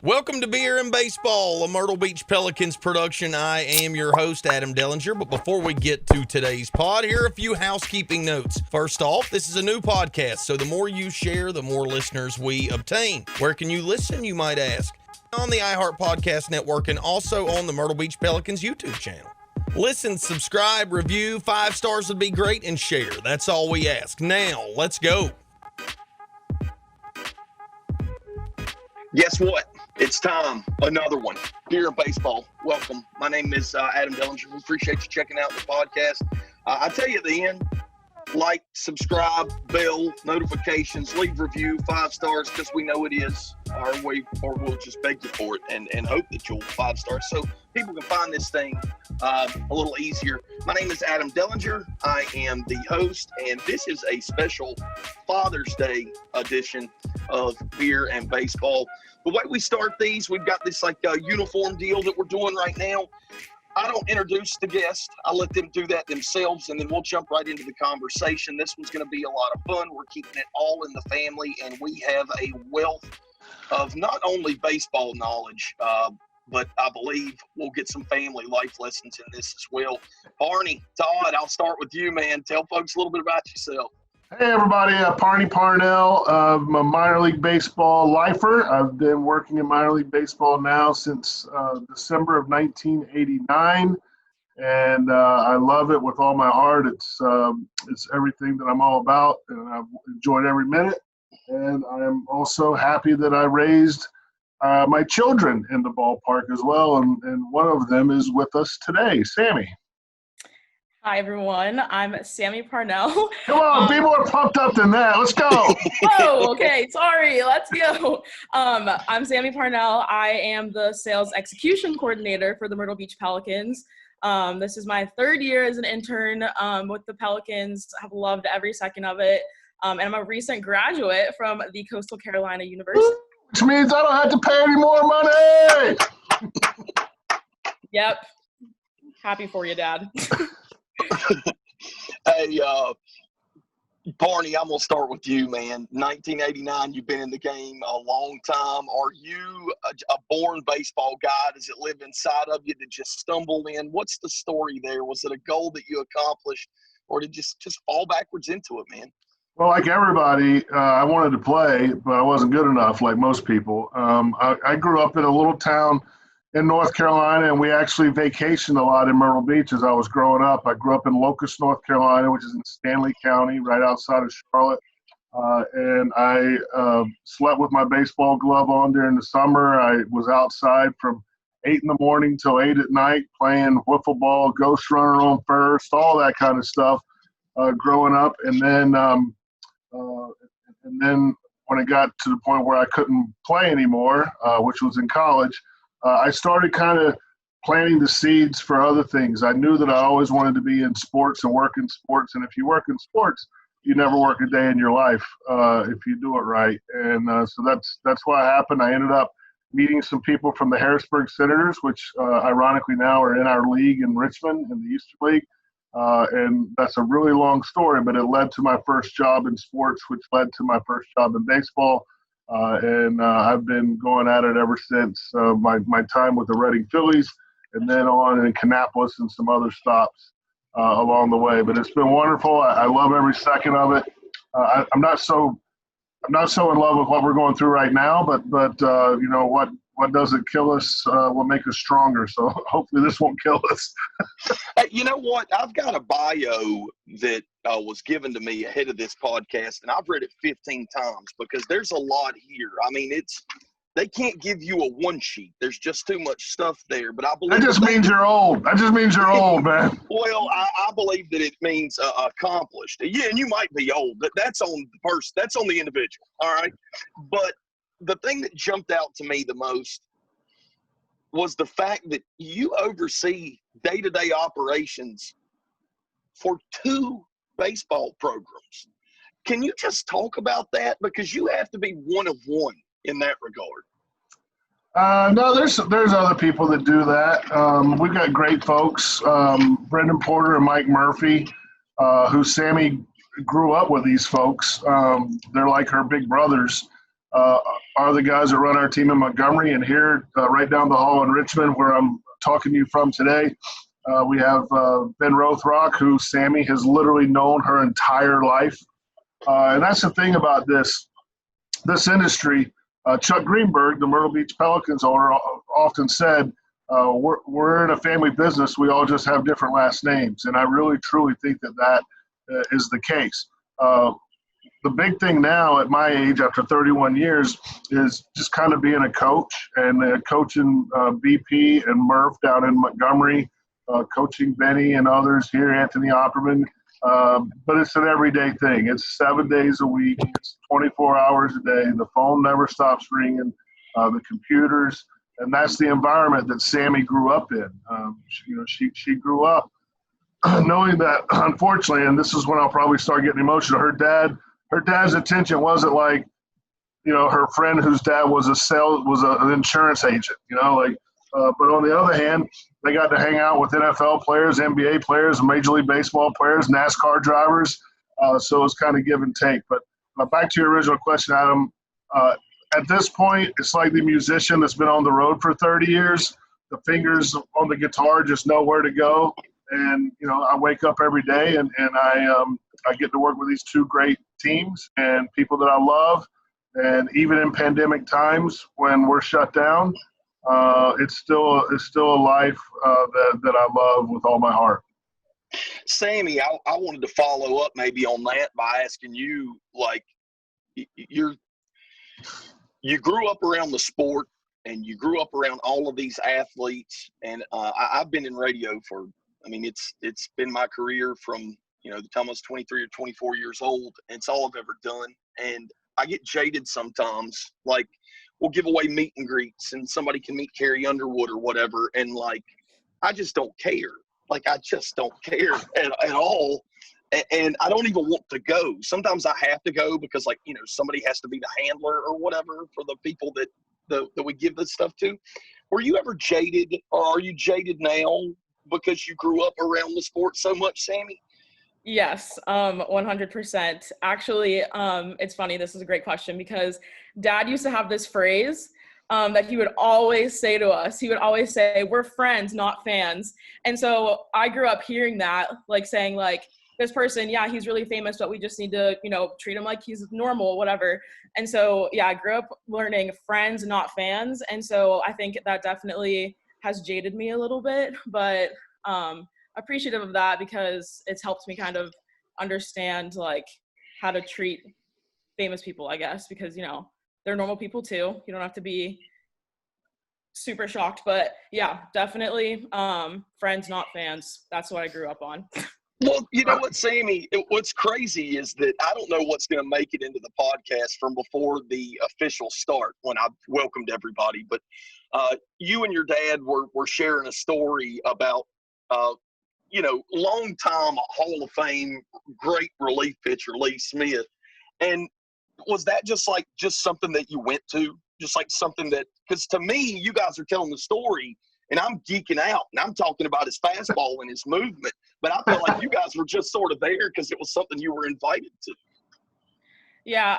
Welcome to Beer and Baseball, a Myrtle Beach Pelicans production. I am your host, Adam Dellinger. But before we get to today's pod, here are a few housekeeping notes. First off, this is a new podcast, so the more you share, the more listeners we obtain. Where can you listen, you might ask? On the iHeart Podcast Network and also on the Myrtle Beach Pelicans YouTube channel. Listen, subscribe, review, 5 stars would be great, and share. That's all we ask. Now, let's go. Guess what? It's time. Another one. Beer and Baseball. Welcome. My name is Adam Dellinger. We appreciate you checking out the podcast. I tell you at the end, like, subscribe, bell, notifications, leave review, 5 stars, because we know it is our way, or we'll just beg you for it and hope that you'll 5 stars so people can find this thing a little easier. My name is Adam Dellinger. I am the host, and this is a special Father's Day edition of Beer and Baseball. The way we start these, we've got this uniform deal that we're doing right now. I don't introduce the guest. I let them do that themselves, and then we'll jump right into the conversation. This one's going to be a lot of fun. We're keeping it all in the family, and we have a wealth of not only baseball knowledge, but I believe we'll get some family life lessons in this as well. Barney, Todd, I'll start with you, man. Tell folks a little bit about yourself. Hey, everybody. Barney Parnell. I'm a minor league baseball lifer. I've been working in minor league baseball now since December of 1989, and I love it with all my heart. It's everything that I'm all about, and I've enjoyed every minute. And I'm also happy that I raised my children in the ballpark as well, and one of them is with us today, Sammy. Hi, everyone. I'm Sammy Parnell. Come on, be more pumped up than that. Let's go. Oh, okay. Sorry. Let's go. I'm Sammy Parnell. I am the sales execution coordinator for the Myrtle Beach Pelicans. This is my 3rd year as an intern with the Pelicans. I've loved every second of it. And I'm a recent graduate from the Coastal Carolina University. Which means I don't have to pay any more money. Yep. Happy for you, Dad. Hey, Barney, I'm going to start with you, man. 1989, you've been in the game a long time. Are you a born baseball guy? Does it live inside of you? Did you stumble in? What's the story there? Was it a goal that you accomplished, or did you just fall backwards into it, man? Well, like everybody, I wanted to play, but I wasn't good enough like most people. I grew up in a little town in North Carolina, and we actually vacationed a lot in Myrtle Beach as I was growing up. I grew up in Locust, North Carolina, which is in Stanley County, right outside of Charlotte. And I slept with my baseball glove on during the summer. I was outside from 8 in the morning till 8 at night playing wiffle ball, ghost runner on first, all that kind of stuff growing up. And then when it got to the point where I couldn't play anymore, which was in college, I started kind of planting the seeds for other things. I knew that I always wanted to be in sports and work in sports. And if you work in sports, you never work a day in your life if you do it right. And so that's what happened. I ended up meeting some people from the Harrisburg Senators, which ironically now are in our league in Richmond in the Eastern League. And that's a really long story, but it led to my first job in sports, which led to my first job in baseball. And I've been going at it ever since my time with the Reading Phillies, and then on in Kannapolis and some other stops along the way. But it's been wonderful. I love every second of it. I'm not so in love with what we're going through right now, but you know what doesn't kill us will make us stronger. So hopefully this won't kill us. Hey, you know what? I've got a bio that was given to me ahead of this podcast, and I've read it 15 times because there's a lot here. I mean, they can't give you a one sheet. There's just too much stuff there. But I believe that just means you're old. That just means you're old, man. Well, I believe that it means accomplished. Yeah, and you might be old. That's on the person. That's on the individual. All right. But the thing that jumped out to me the most was the fact that you oversee day-to-day operations for 2 baseball programs. Can you just talk about that? Because you have to be one of one in that regard. No, there's other people that do that. We've got great folks, Brendan Porter and Mike Murphy, who Sammy grew up with these folks. They're like her big brothers. are the guys that run our team in Montgomery, and here right down the hall in Richmond, where I'm talking to you from today, we have Ben Rothrock, who Sammy has literally known her entire life. And that's the thing about this industry. Chuck Greenberg, the Myrtle Beach Pelicans owner, often said, we're in a family business. We all just have different last names. And I really, truly think that is the case. The big thing now at my age, after 31 years, is just kind of being a coach and coaching BP and Murph down in Montgomery, coaching Benny and others here, Anthony Opperman. But it's an everyday thing. It's 7 days a week. It's 24 hours a day. The phone never stops ringing, the computers. And that's the environment that Sammy grew up in. She grew up knowing that, unfortunately, and this is when I'll probably start getting emotional, her dad's attention wasn't like, her friend whose dad was an insurance agent, but on the other hand, they got to hang out with NFL players, NBA players, Major League Baseball players, NASCAR drivers. So it's kind of give and take. But back to your original question, Adam, at this point, it's like the musician that's been on the road for 30 years. The fingers on the guitar just know where to go. And, I wake up every day and I get to work with these two great teams and people that I love. And even in pandemic times when we're shut down, it's still a life that I love with all my heart. Sammy, I wanted to follow up maybe on that by asking you, like, you grew up around the sport and you grew up around all of these athletes, and I've been in radio it's been my career from the time I was 23 or 24 years old, and it's all I've ever done. And I get jaded sometimes, like, we'll give away meet and greets and somebody can meet Carrie Underwood or whatever. And like, I just don't care. Like, I just don't care at all. And I don't even want to go. Sometimes I have to go because, like, somebody has to be the handler or whatever for the people that we give this stuff to. Were you ever jaded, or are you jaded now because you grew up around the sport so much, Sammy? Yes, 100%. Actually, it's funny. This is a great question because Dad used to have this phrase that he would always say to us. He would always say, "We're friends, not fans." And so I grew up hearing that, like saying, like, this person, yeah, he's really famous, but we just need to, treat him like he's normal, whatever. And so, yeah, I grew up learning friends, not fans. And so I think that definitely has jaded me a little bit, but appreciative of that because it's helped me kind of understand, like, how to treat famous people, I guess, because, they're normal people too. You don't have to be super shocked, but yeah, definitely friends, not fans. That's what I grew up on. Well, you know what, Sammy, what's crazy is that I don't know what's going to make it into the podcast from before the official start when I welcomed everybody, but you and your dad were sharing a story about, long-time Hall of Fame, great relief pitcher, Lee Smith. And was that just something that you went to? Just like something that, because to me, you guys are telling the story, and I'm geeking out, and I'm talking about his fastball and his movement. But I felt like you guys were just sort of there because it was something you were invited to. Yeah,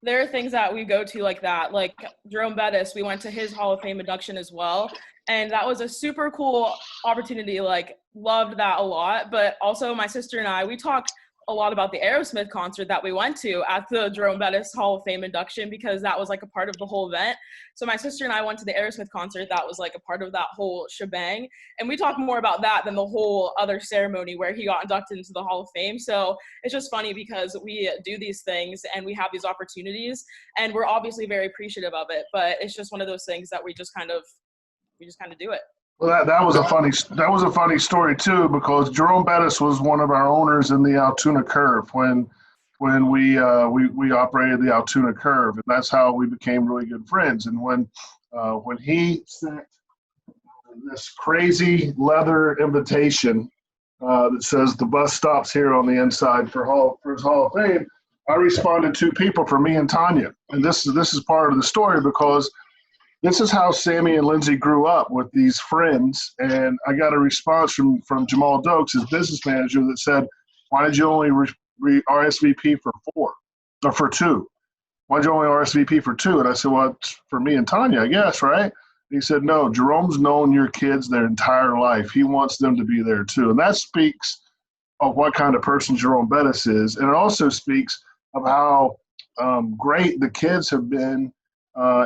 there are things that we go to like that. Like Jerome Bettis, we went to his Hall of Fame induction as well. And that was a super cool opportunity. Like, loved that a lot. But also my sister and I, we talked a lot about the Aerosmith concert that we went to at the Jerome Bettis Hall of Fame induction because that was like a part of the whole event. So my sister and I went to the Aerosmith concert that was like a part of that whole shebang. And we talked more about that than the whole other ceremony where he got inducted into the Hall of Fame. So it's just funny because we do these things and we have these opportunities and we're obviously very appreciative of it, but it's just one of those things that we just kind of do it. Well, that was a funny story too, because Jerome Bettis was one of our owners in the Altoona Curve when we operated the Altoona Curve, and that's how we became really good friends. And when he sent this crazy leather invitation that says the bus stops here on the inside for his Hall of Fame, I responded to people for me and Tanya, and this is part of the story because this is how Sammy and Lindsay grew up with these friends. And I got a response from Jamal Dokes, his business manager, that said, "Why did you only RSVP for 4 or for 2?" why'd you only RSVP for 2? And I said, well, it's for me and Tanya, I guess, right? He said, no, Jerome's known your kids their entire life. He wants them to be there too. And that speaks of what kind of person Jerome Bettis is. And it also speaks of how great the kids have been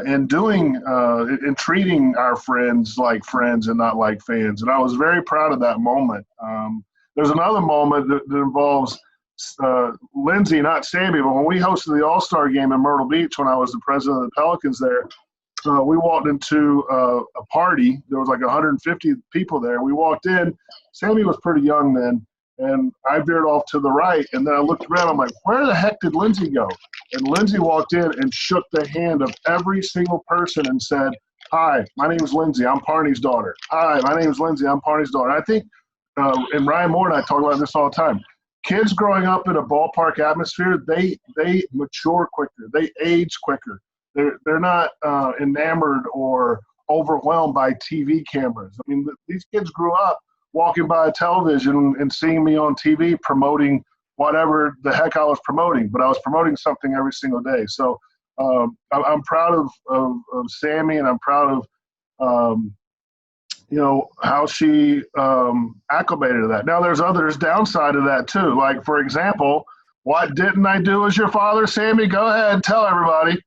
in doing, in treating our friends like friends and not like fans. And I was very proud of that moment. There's another moment that involves Lindsay, not Sammy, but when we hosted the All-Star game in Myrtle Beach when I was the president of the Pelicans there, we walked into a party. There was like 150 people there. We walked in. Sammy was pretty young then, and I veered off to the right, and then I looked around. I'm like, where the heck did Lindsay go? And Lindsay walked in and shook the hand of every single person and said, hi, my name is Lindsay. I'm Parney's daughter. Hi, my name is Lindsay. I'm Parney's daughter. I think, and Ryan Moore and I talk about this all the time, kids growing up in a ballpark atmosphere, they mature quicker. They age quicker. They're not enamored or overwhelmed by TV cameras. I mean, these kids grew up walking by a television and seeing me on TV promoting whatever the heck I was promoting, but I was promoting something every single day. So I'm proud of Sammy, and I'm proud of how she acclimated to that. Now there's others downside of that too. Like, for example, what didn't I do as your father, Sammy? Go ahead, tell everybody.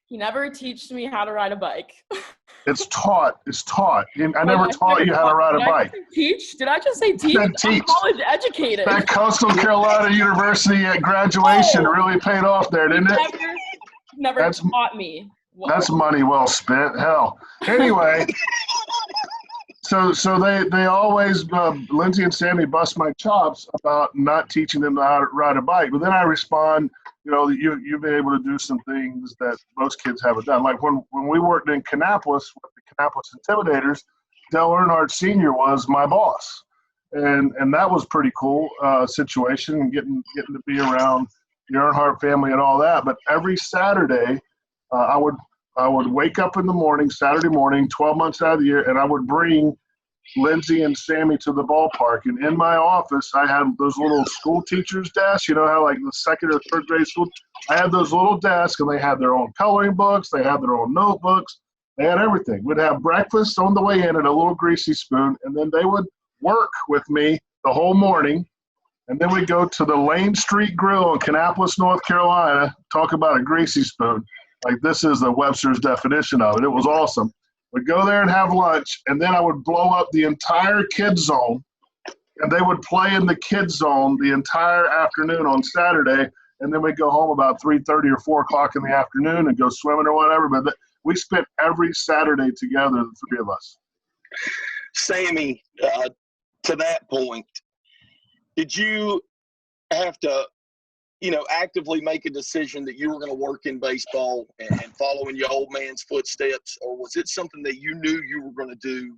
He never taught me how to ride a bike. It's taught. It's taught. I never taught you how to ride a bike. Teach? Did I just say teach? I'm college educated. That Coastal Carolina University at graduation really paid off there, didn't it? Never taught me. That's money well spent. Hell. Anyway, so they always, Lindsay and Sammy bust my chops about not teaching them how to ride a bike. But then I respond, you've been able to do some things that most kids haven't done. Like when we worked in Kannapolis with the Kannapolis Intimidators, Dale Earnhardt Sr. was my boss. And that was pretty cool situation, and getting to be around the Earnhardt family and all that. But every Saturday, I would wake up in the morning, Saturday morning, 12 months out of the year, and I would bring Lindsay and Sammy to the ballpark. And in my office, I had those little school teachers' desks, how like the second or third grade school. I had those little desks, and they had their own coloring books. They had their own notebooks. They had everything. We'd have breakfast on the way in and a little greasy spoon, and then they would work with me the whole morning. And then we'd go to the Lane Street Grill in Kannapolis, North Carolina, talk about a greasy spoon. Like, this is the Webster's definition of it. It was awesome. We'd go there and have lunch, and then I would blow up the entire kids zone, and they would play in the kids zone the entire afternoon on Saturday, and then we'd go home about 3:30 or 4 o'clock in the afternoon and go swimming or whatever. But we spent every Saturday together, the three of us. Sammy, to that point, did you have to actively make a decision that you were going to work in baseball and follow in your old man's footsteps, or was it something that you knew you were going to do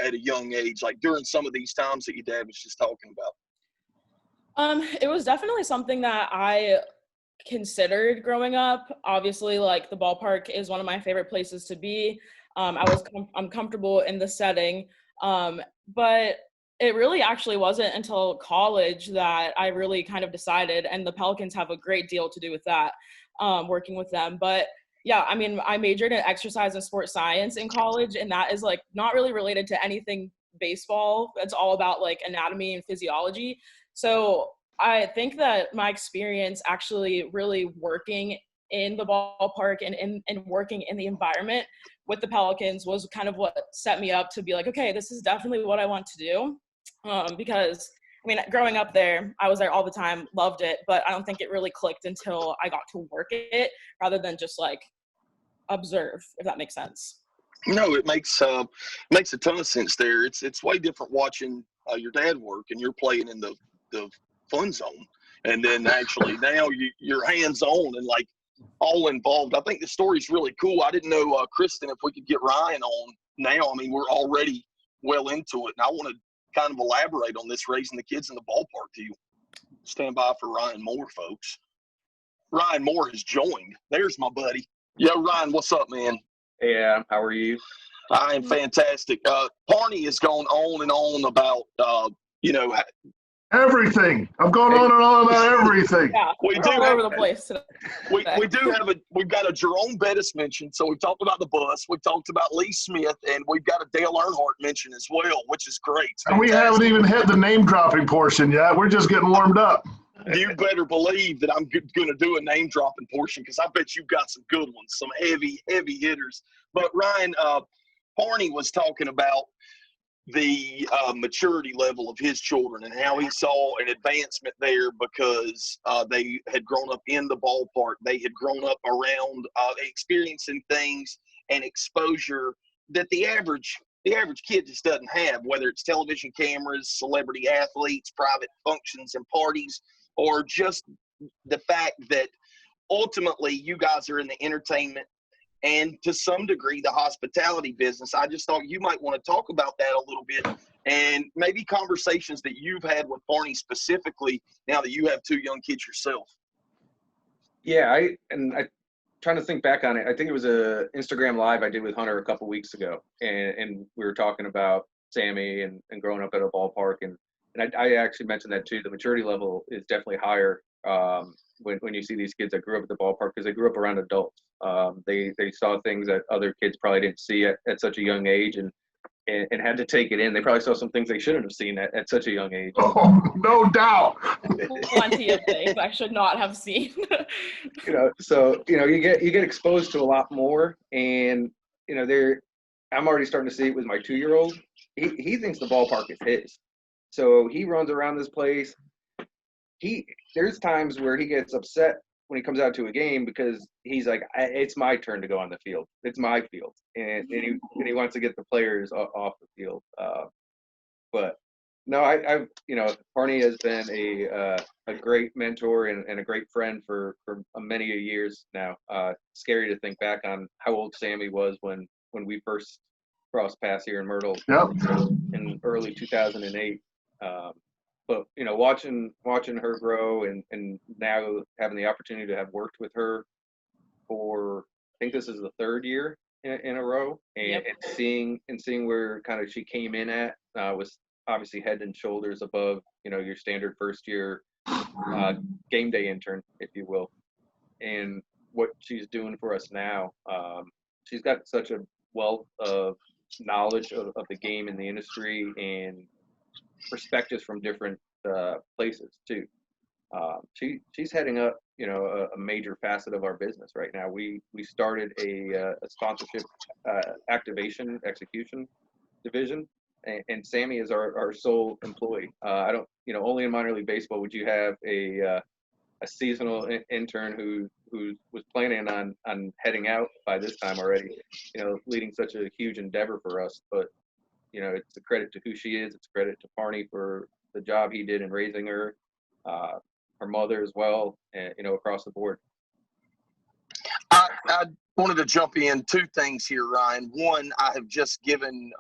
at a young age, like during some of these times that your dad was just talking about? It was definitely something that I considered growing up. Obviously, like, the ballpark is one of my favorite places to be. I'm comfortable in the setting, but it really actually wasn't until college that I really kind of decided, and the Pelicans have a great deal to do with that, working with them. But yeah, I mean, I majored in exercise and sports science in college, and that is like not really related to anything baseball. It's all about like anatomy and physiology. So I think that my experience actually really working in the ballpark and working in the environment with the Pelicans was kind of what set me up to be like, okay, this is definitely what I want to do. Because, I mean, growing up there, I was there all the time, loved it, but I don't think it really clicked until I got to work it rather than just like observe, if that makes sense. No, it makes a ton of sense there. It's way different watching your dad work and you're playing in the fun zone, and then actually now you're hands on and like all involved. I think the story's really cool. I didn't know, Kristen, if we could get Ryan on now. I mean, we're already well into it, and I want to kind of elaborate on this, raising the kids in the ballpark to you. Stand by for Ryan Moore, folks. Ryan Moore has joined. There's my buddy. Yo, Ryan, what's up, man? Yeah, how are you? I am fantastic. Parney has gone on and on about, Everything. I'm going on and on about everything. Yeah, We we're do all have- over the place today. We've got a Jerome Bettis mention. So we've talked about the bus. We've talked about Lee Smith, and we've got a Dale Earnhardt mention as well, which is great. It's And we fantastic. haven't even hit the name dropping portion yet. We're just getting warmed up. You better believe that I'm going to do a name dropping portion because I bet you've got some good ones, some heavy hitters. But Ryan, Barney was talking about the maturity level of his children and how he saw an advancement there because they had grown up in the ballpark. They had grown up around experiencing things and exposure that the average kid just doesn't have, whether it's television cameras, celebrity athletes, private functions and parties, or just the fact that ultimately you guys are in the entertainment and to some degree the hospitality business. I just thought you might want to talk about that a little bit and maybe conversations that you've had with Barney specifically now that you have two young kids yourself. Yeah, I'm trying to think back on it. I think it was a Instagram live I did with Hunter a couple weeks ago, and we were talking about Sammy and growing up at a ballpark, and I actually mentioned that too. The maturity level is definitely higher when you see these kids that grew up at the ballpark because they grew up around adults. They saw things that other kids probably didn't see at such a young age and had to take it in. They probably saw some things they shouldn't have seen at such a young age. Oh, no doubt. Plenty of things I should not have seen. So you get exposed to a lot more, and I'm already starting to see it with my 2-year-old. He thinks the ballpark is his, so he runs around this place. There's times where he gets upset when he comes out to a game because he's like, it's my turn to go on the field. It's my field. And he wants to get the players off the field. But no, Barney has been a great mentor and a great friend for many years now. Scary to think back on how old Sammy was when we first crossed paths here in Myrtle. Yep. In early 2008. But watching her grow and now having the opportunity to have worked with her for, I think this is the 3rd year in a row, and seeing where kind of she came in at was obviously head and shoulders above your standard first year game day intern, if you will, and what she's doing for us now. She's got such a wealth of knowledge of the game and the industry and perspectives from different places too. She's heading up, a major facet of our business right now. We started a sponsorship activation execution division, and Sammy is our sole employee. I don't, only in minor league baseball would you have a seasonal intern who was planning on heading out by this time already, leading such a huge endeavor for us. But it's a credit to who she is. It's a credit to Barney for the job he did in raising her, her mother as well, and across the board. I wanted to jump in 2 things here, Ryan. One, I have just given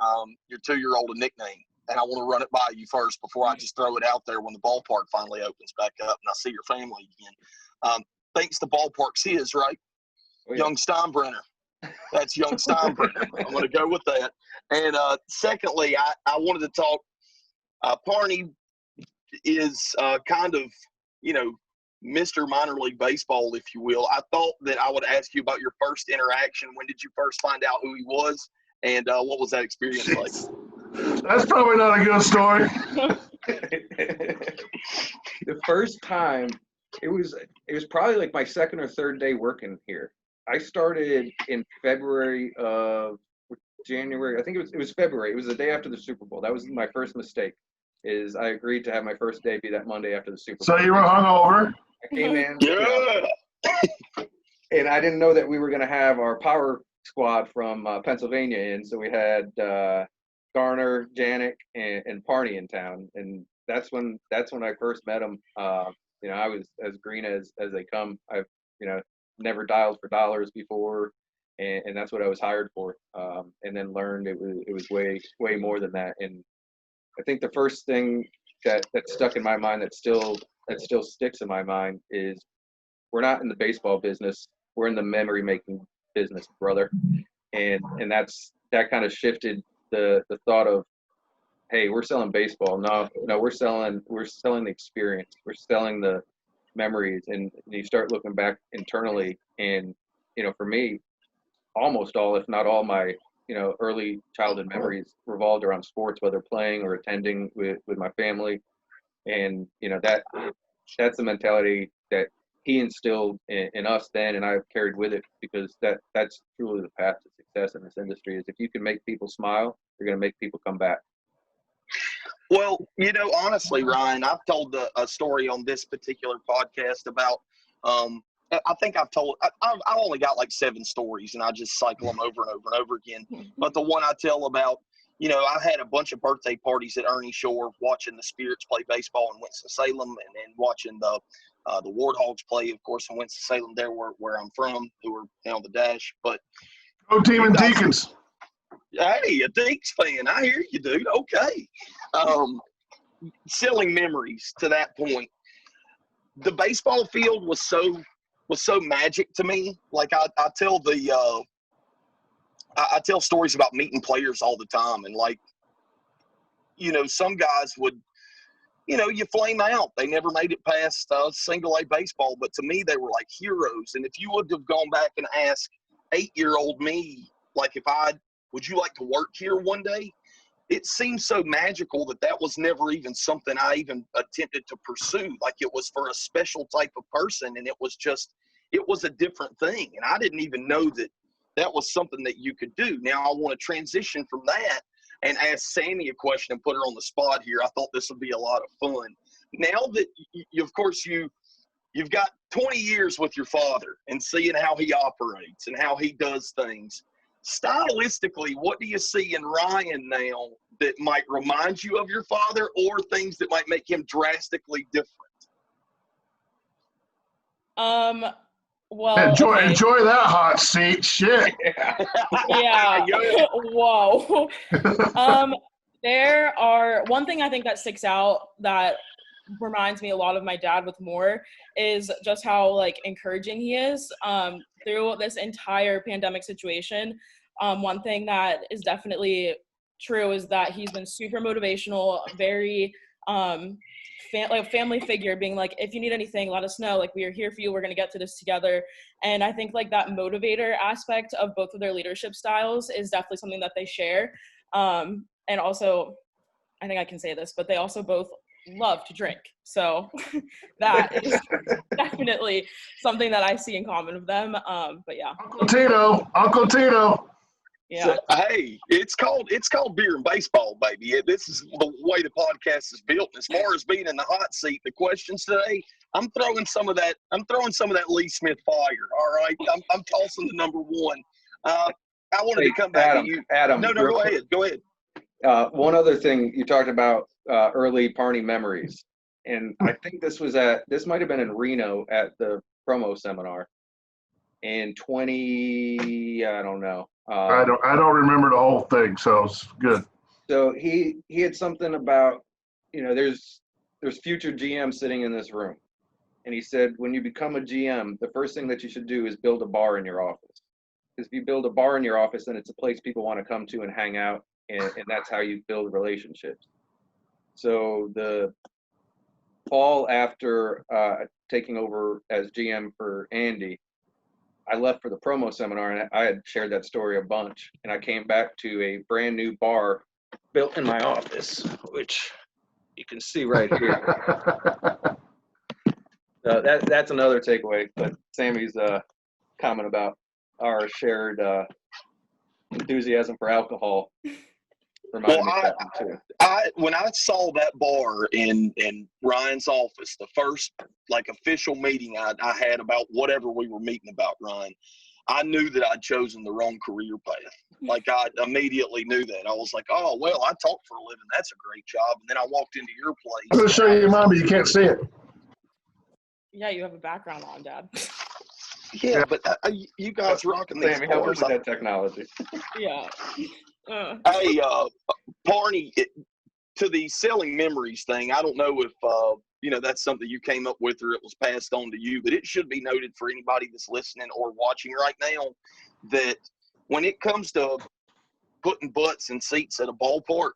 your 2-year-old a nickname, and I want to run it by you first before I just throw it out there when the ballpark finally opens back up and I see your family again. Thinks the ballpark's his, right? Oh, yeah. Young Steinbrenner. That's young Steinbrenner. I'm going to go with that. And secondly, I wanted to talk. Barney is kind of, Mr. Minor League Baseball, if you will. I thought that I would ask you about your first interaction. When did you first find out who he was, and what was that experience like? That's probably not a good story. The first time, it was probably like my 2nd or 3rd day working here. I started in February of January. I think it was February. It was the day after the Super Bowl. That was my first mistake. Is I agreed to have my first day be that Monday after the Super Bowl. So you were hungover? I came in. Yeah. And I didn't know that we were going to have our power squad from Pennsylvania in. So we had Garner, Janik, and Barney in town. And that's when I first met him. I was as green as they come. I've never dialed for dollars before, and that's what I was hired for. And then learned it was way more than that. And I think the first thing that stuck in my mind that still sticks in my mind is we're not in the baseball business. We're in the memory making business, brother. And that kind of shifted the thought of hey, we're selling baseball. No, we're selling the experience. We're selling the memories. And you start looking back internally, and for me, almost all, if not all, my early childhood memories revolved around sports, whether playing or attending with my family. And that's the mentality that he instilled in us then, and I've carried with it, because that's truly the path to success in this industry. Is if you can make people smile, you're going to make people come back. Well, honestly, Ryan, I've told a story on this particular podcast about, I think I've only got like 7 stories, and I just cycle them over and over and over again. But the one I tell about, I had a bunch of birthday parties at Ernie Shore, watching the Spirits play baseball in Winston-Salem, and then watching the Warthogs play, of course, in Winston-Salem, there where I'm from, who are on the Dash. But Go Team and Deacons. Hey, a Deeks fan. I hear you, dude. Okay. Selling memories to that point. The baseball field was so magic to me. Like I tell stories about meeting players all the time, and like, some guys would, you flame out. They never made it past single A baseball, but to me, they were like heroes. And if you would have gone back and asked 8-year-old me, like, would you like to work here one day? It seems so magical that was never even something I even attempted to pursue. Like, it was for a special type of person, and it was a different thing. And I didn't even know that was something that you could do. Now I want to transition from that and ask Sammy a question and put her on the spot here. I thought this would be a lot of fun. Now that you've got 20 years with your father and seeing how he operates and how he does things, stylistically, what do you see in Ryan now that might remind you of your father, or things that might make him drastically different? Well, enjoy that hot seat. Shit. Yeah. Whoa. There are one thing I think that sticks out that reminds me a lot of my dad with more is just how like encouraging he is through this entire pandemic situation. One thing that is definitely true is that he's been super motivational, very like a family figure, being like, if you need anything, let us know. Like, we are here for you. We're going to get to this together. And I think like that motivator aspect of both of their leadership styles is definitely something that they share. And also, I think I can say this, but they also both love to drink. So that is definitely something that I see in common with them. But yeah. Uncle Tito. Yeah. So, hey, it's called beer and baseball, baby. This is the way the podcast is built. As far as being in the hot seat, the questions today, I'm throwing some of that Lee Smith fire. All right, I'm tossing the number one. I wanted to come back to you, Adam. No, go ahead. Go ahead. One other thing you talked about, early Parney memories, and I think this might have been in Reno at the promo seminar in I don't know. I don't remember the whole thing, so it's good. So he had something about, there's future GMs sitting in this room, and he said, when you become a GM, the first thing that you should do is build a bar in your office. Because if you build a bar in your office, then it's a place people want to come to and hang out, and that's how you build relationships. So the fall after taking over as GM for Andy, I left for the promo seminar, and I had shared that story a bunch, and I came back to a brand new bar built in my office, which you can see right here. That's another takeaway, but Sammy's comment about our shared enthusiasm for alcohol reminded me of that one too. When I saw that bar in Ryan's office, the first like official meeting I had about whatever we were meeting about, Ryan, I knew that I'd chosen the wrong career path. Like, I immediately knew that. I was like, oh, well, I talk for a living. That's a great job. And then I walked into your place. I'm going to show you mine, but you can't see it. Yeah, you have a background on, Dad. Yeah, but you guys rocking these Sammy, help us bars. with that technology. Yeah. Hey, Parney, to the selling memories thing, I don't know if that's something you came up with or it was passed on to you, but it should be noted for anybody that's listening or watching right now that when it comes to putting butts in seats at a ballpark,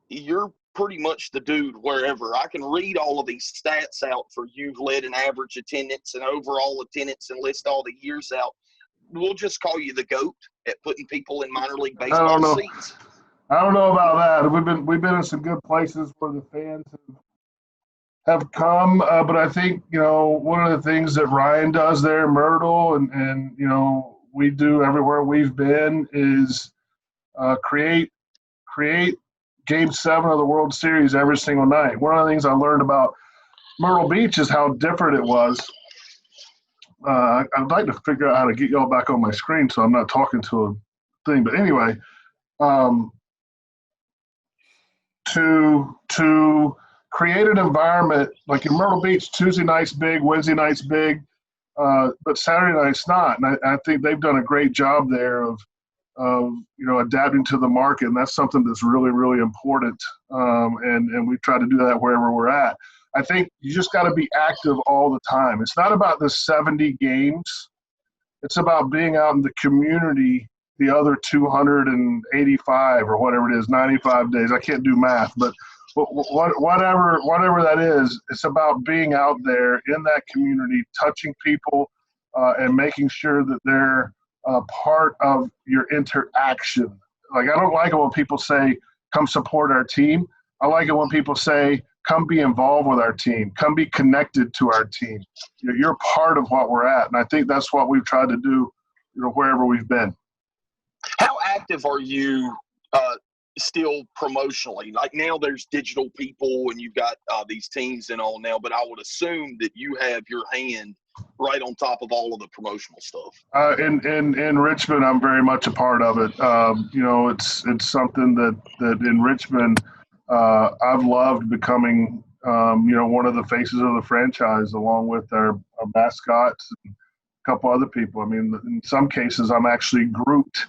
you're pretty much the dude wherever. I can read all of these stats out for you've led an average attendance and overall attendance and list all the years out. We'll just call you the GOAT at putting people in minor league I baseball don't know. seats. I don't know about that. We've been in some good places where the fans have come, but I think one of the things that Ryan does there, Myrtle, and we do everywhere we've been is create Game 7 of the World Series every single night. One of the things I learned about Myrtle Beach is how different it was. I'd like to figure out how to get y'all back on my screen so I'm not talking to a thing. But anyway, to create an environment like in Myrtle Beach, Tuesday night's big, Wednesday night's big, but Saturday night's not. And I think they've done a great job there of adapting to the market, and that's something that's really, really important. And we try to do that wherever we're at. I think you just got to be active all the time. It's not about the 70 games. It's about being out in the community the other 285 or whatever it is, 95 days. I can't do math, but whatever that is, it's about being out there in that community, touching people, and making sure that they're part of your interaction. Like, I don't like it when people say, come support our team. I like it when people say, come be involved with our team. Come be connected to our team. You're part of what we're at. And I think that's what we've tried to do, wherever we've been. How active are you still promotionally? Like, now there's digital people and you've got these teams and all now, but I would assume that you have your hand right on top of all of the promotional stuff. In Richmond, I'm very much a part of it. It's something that in Richmond, I've loved becoming, one of the faces of the franchise, along with our mascots and a couple other people. I mean, in some cases, I'm actually grouped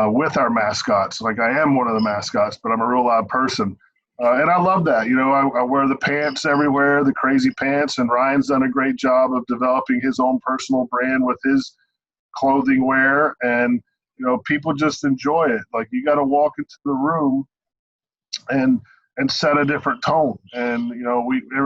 with our mascots. Like, I am one of the mascots, but I'm a real loud person. And I love that. I wear the pants everywhere, the crazy pants, and Ryan's done a great job of developing his own personal brand with his clothing wear. And, people just enjoy it. Like, you got to walk into the room and set a different tone. And,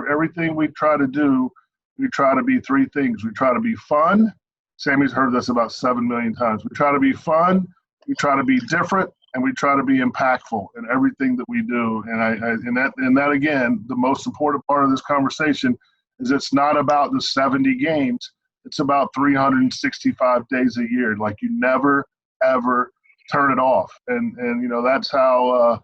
everything we try to do, we try to be three things. We try to be fun. Sammy's heard this about 7 million times. We try to be fun, we try to be different, and we try to be impactful in everything that we do. And that again, the most important part of this conversation is it's not about the 70 games. It's about 365 days a year. Like, you never, ever turn it off. And that's how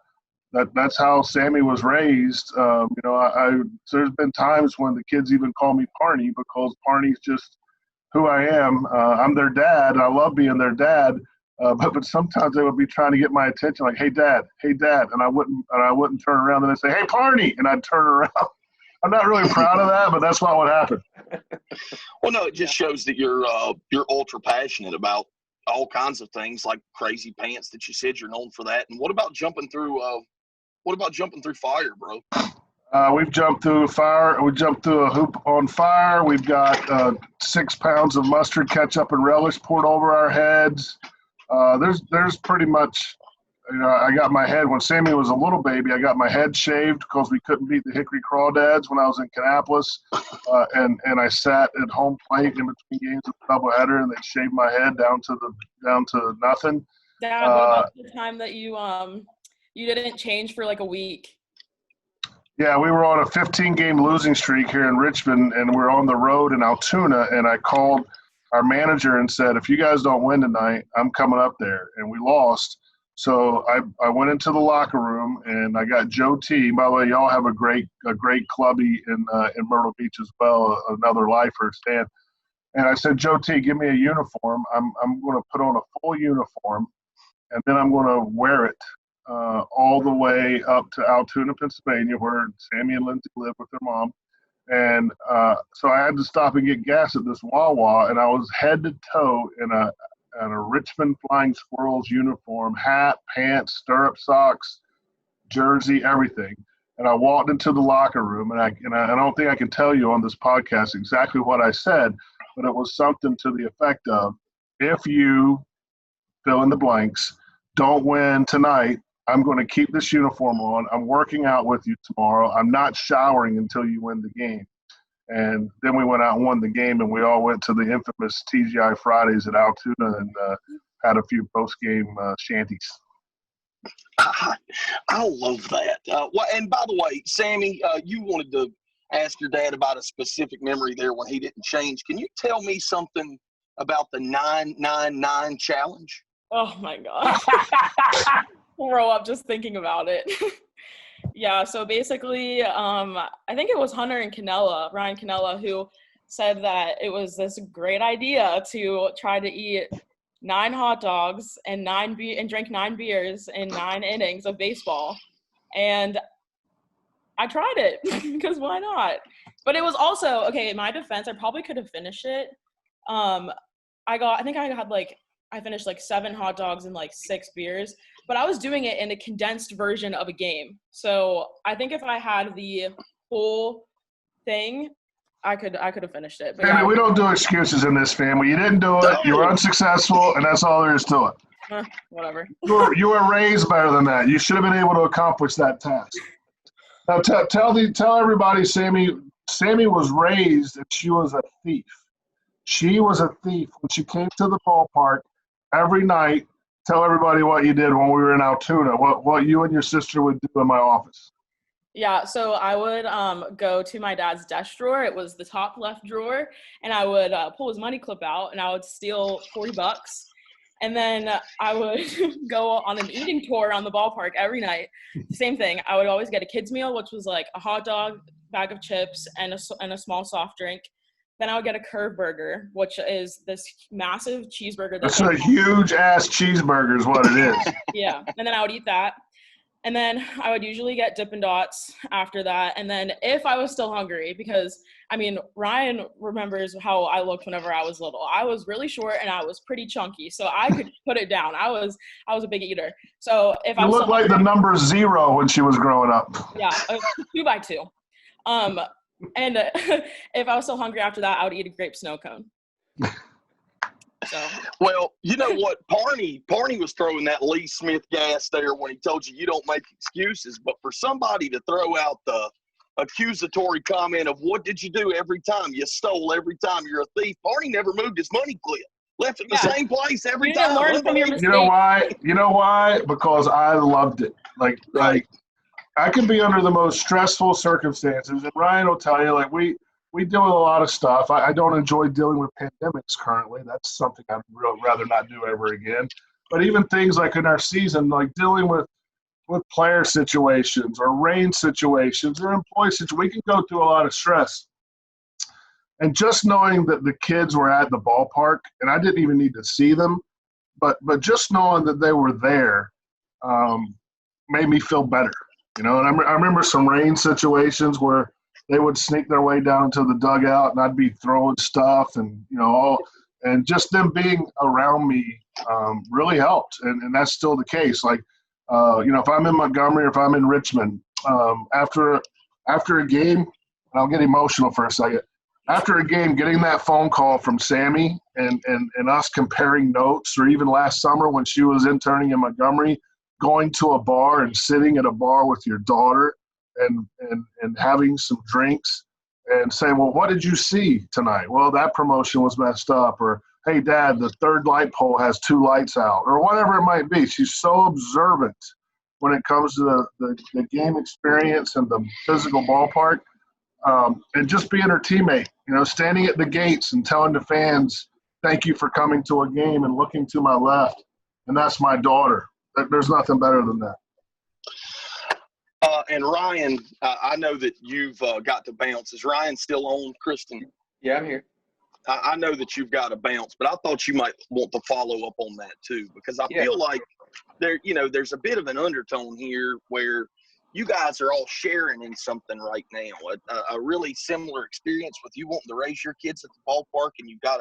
that's how Sammy was raised. There's been times when the kids even call me Parney, because Parney's just who I am. I'm their dad. I love being their dad. But sometimes they would be trying to get my attention, like, hey dad, and I wouldn't turn around, and they'd say, hey Parney, and I'd turn around. I'm not really proud of that, but that's what would happen. Well, no, it just shows that you're ultra passionate about all kinds of things, like crazy pants that you said you're known for that. And what about jumping through fire, bro? We've jumped through fire. We jumped through a hoop on fire. We've got 6 pounds of mustard, ketchup, and relish poured over our heads. There's pretty much, I got my head, when Sammy was a little baby, I got my head shaved because we couldn't beat the Hickory Crawdads when I was in Kannapolis. And I sat at home plate in between games of the doubleheader, and they shaved my head down to nothing. Dad, what about the time that you didn't change for like a week? Yeah, we were on a 15-game losing streak here in Richmond, and we're on the road in Altoona, and I called our manager and said, if you guys don't win tonight, I'm coming up there. And we lost. So I went into the locker room, and I got Joe T. By the way, y'all have a great clubby in Myrtle Beach as well, another lifer, Stan. And I said, Joe T., give me a uniform. I'm going to put on a full uniform, and then I'm going to wear it all the way up to Altoona, Pennsylvania, where Sammy and Lindsay live with their mom. And so I had to stop and get gas at this Wawa, and I was head to toe in a Richmond Flying Squirrels uniform, hat, pants, stirrup socks, jersey, everything. And I walked into the locker room, and I don't think I can tell you on this podcast exactly what I said, but it was something to the effect of, if you fill in the blanks, don't win tonight, I'm going to keep this uniform on. I'm working out with you tomorrow. I'm not showering until you win the game. And then we went out and won the game, and we all went to the infamous TGI Fridays at Altoona and had a few post-game shanties. I love that. Well, and by the way, Sammy, you wanted to ask your dad about a specific memory there when he didn't change. Can you tell me something about the 999 challenge? Oh my gosh. Throw up just thinking about it. Yeah, so basically, I think it was Ryan Canella, who said that it was this great idea to try to eat 9 hot dogs and drink 9 beers in 9 innings of baseball. And I tried it because why not? But it was also, okay, in my defense, I probably could have finished it. I finished like 7 hot dogs and like 6 beers, but I was doing it in a condensed version of a game. So I think if I had the whole thing, I could have finished it. But Family, we don't do excuses in this family. You didn't do it. You were unsuccessful, and that's all there is to it. Whatever. You were raised better than that. You should have been able to accomplish that task. Now, tell everybody, Sammy was raised and she was a thief. She was a thief when she came to the ballpark every night. Tell everybody what you did when we were in Altoona. What you and your sister would do in my office. Yeah, so I would go to my dad's desk drawer. It was the top left drawer, and I would pull his money clip out, and I would steal $40. And then I would go on an eating tour around the ballpark every night. Same thing. I would always get a kid's meal, which was like a hot dog, bag of chips, and a small soft drink. Then I would get a curve burger, which is this massive cheeseburger. That's a huge-ass cheeseburger is what it is. Yeah, and then I would eat that. And then I would usually get Dippin' Dots after that. And then if I was still hungry, because, I mean, Ryan remembers how I looked whenever I was little. I was really short and I was pretty chunky, so I could put it down. I was a big eater. So if I You was looked like the number 0 when she was growing up. Yeah, 2 by 2. And if I was still hungry after that, I would eat a grape snow cone. So. Well, you know what? Parney was throwing that Lee Smith gas there when he told you don't make excuses. But for somebody to throw out the accusatory comment of what did you do every time? You stole every time. You're a thief. Parney never moved his money clip. Left it in the same place every time. Learn from your mistakes. You know why? Because I loved it. Like I can be under the most stressful circumstances, and Ryan will tell you, like we deal with a lot of stuff. I don't enjoy dealing with pandemics currently. That's something I'd rather not do ever again. But even things like in our season, like dealing with player situations or rain situations or employee situations, we can go through a lot of stress. And just knowing that the kids were at the ballpark, and I didn't even need to see them, but just knowing that they were there made me feel better. You know, and I remember some rain situations where they would sneak their way down to the dugout, and I'd be throwing stuff, and and just them being around me really helped, and that's still the case. Like, if I'm in Montgomery or if I'm in Richmond, after a game, and I'll get emotional for a second. After a game, getting that phone call from Sammy and us comparing notes, or even last summer when she was interning in Montgomery, going to a bar and sitting at a bar with your daughter and having some drinks and saying, well, what did you see tonight? Well, that promotion was messed up. Or, hey, Dad, the third light pole has 2 lights out, or whatever it might be. She's so observant when it comes to the game experience and the physical ballpark, and just being her teammate, standing at the gates and telling the fans, thank you for coming to a game, and looking to my left. And that's my daughter. There's nothing better than that. And Ryan, I know that you've got to bounce. Is Ryan still on, Kristen? Yeah, I'm here. I know that you've got to bounce, but I thought you might want to follow up on that too, because I feel like there's a bit of an undertone here where you guys are all sharing in something right now, a really similar experience with you wanting to raise your kids at the ballpark, and you've got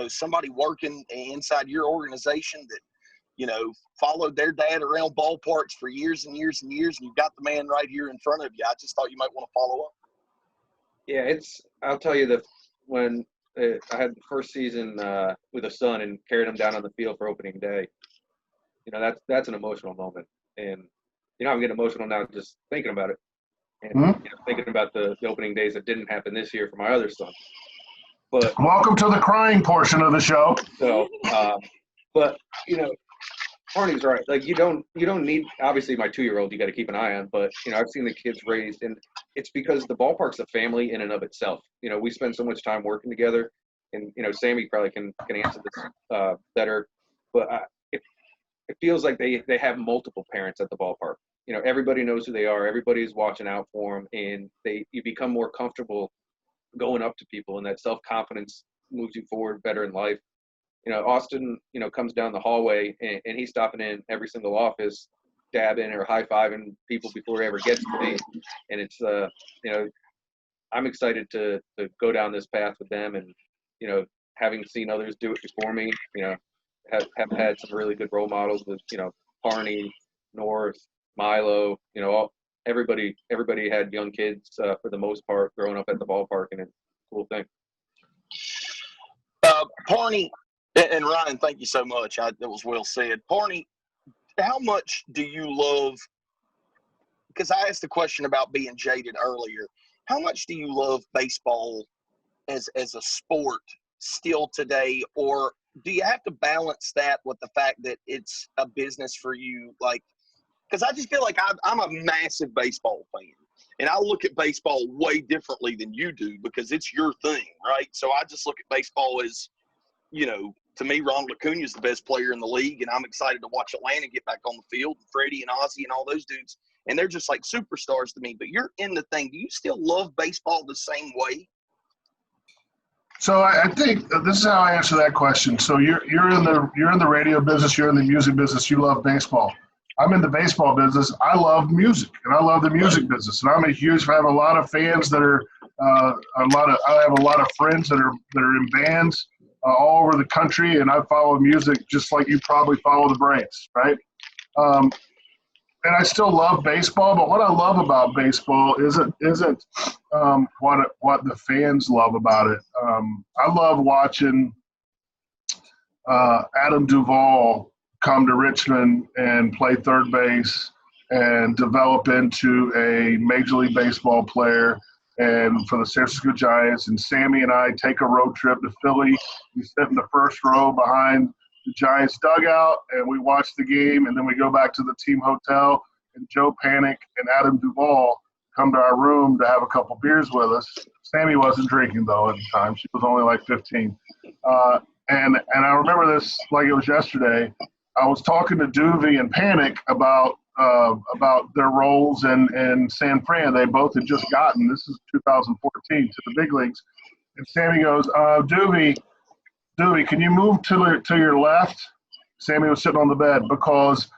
somebody working inside your organization that followed their dad around ballparks for years and years and years, and you've got the man right here in front of you. I just thought you might want to follow up. Yeah, I'll tell you that when I had the first season with a son and carried him down on the field for opening day, that's an emotional moment. And, I'm getting emotional now just thinking about it. And thinking about the opening days that didn't happen this year for my other son. But welcome to the crying portion of the show. So, but Arnie's right. Like you don't need, obviously my 2-year-old you got to keep an eye on, but I've seen the kids raised, and it's because the ballpark's a family in and of itself. We spend so much time working together, and Sammy probably can answer this better, but it feels like they have multiple parents at the ballpark. Everybody knows who they are. Everybody's watching out for them, and you become more comfortable going up to people, and that self-confidence moves you forward better in life. Austin, comes down the hallway and he's stopping in every single office, dabbing or high-fiving people before he ever gets to me. And it's, I'm excited to go down this path with them, and, having seen others do it before me, have had some really good role models with, Parney, North, MiLB, everybody had young kids for the most part growing up at the ballpark, and it's a cool thing. Parney and Ryan, thank you so much. That was well said. Parney, how much do you love, because I asked the question about being jaded earlier, how much do you love baseball as a sport still today, or do you have to balance that with the fact that it's a business for you? Like, because I just feel like I'm a massive baseball fan, and I look at baseball way differently than you do because it's your thing, right? So I just look at baseball as, to me, Ronald Acuna is the best player in the league, and I'm excited to watch Atlanta get back on the field, and Freddie and Ozzie and all those dudes, and they're just like superstars to me. But you're in the thing. Do you still love baseball the same way? So I think this is how I answer that question. So you're in the radio business, you're in the music business, you love baseball. I'm in the baseball business. I love music, and I love the music business, and I'm I have a lot of fans that are I have a lot of friends that are in bands all over the country, and I follow music just like you probably follow the Braves, right? And I still love baseball, but what I love about baseball isn't what the fans love about it. I love watching Adam Duvall come to Richmond and play third base and develop into a Major League Baseball player and for the San Francisco Giants. And Sammy and I take a road trip to Philly. We sit in the first row behind the Giants dugout, and we watch the game, and then we go back to the team hotel, and Joe Panic and Adam Duvall come to our room to have a couple beers with us. Sammy wasn't drinking, though, at the time. She was only like 15. And I remember this like it was yesterday. I was talking to Doovie and Panic about their roles in San Fran. They both had just gotten, this is 2014, to the big leagues. And Sammy goes, Doovie, can you move to your left? Sammy was sitting on the bed because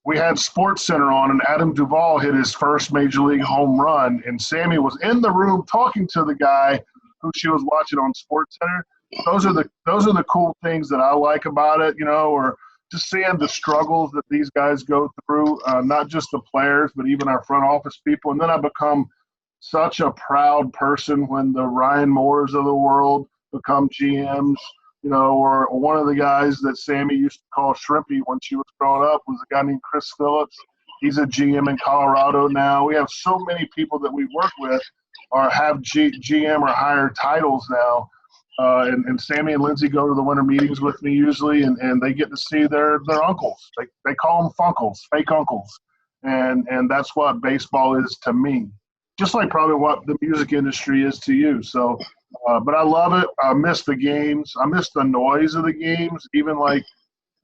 we had Sports Center on, and Adam Duvall hit his first Major League home run, and Sammy was in the room talking to the guy who she was watching on Sports Center. Those are the cool things that I like about it, or just seeing the struggles that these guys go through, not just the players, but even our front office people. And then I become such a proud person when the Ryan Moores of the world become GMs, or one of the guys that Sammy used to call Shrimpy when she was growing up was a guy named Chris Phillips. He's a GM in Colorado now. We have so many people that we work with or have GM or higher titles now. And Sammy and Lindsay go to the winter meetings with me usually, and they get to see their uncles. They call them funkles, fake uncles. And that's what baseball is to me, just like probably what the music industry is to you. So, but I love it. I miss the games. I miss the noise of the games, even like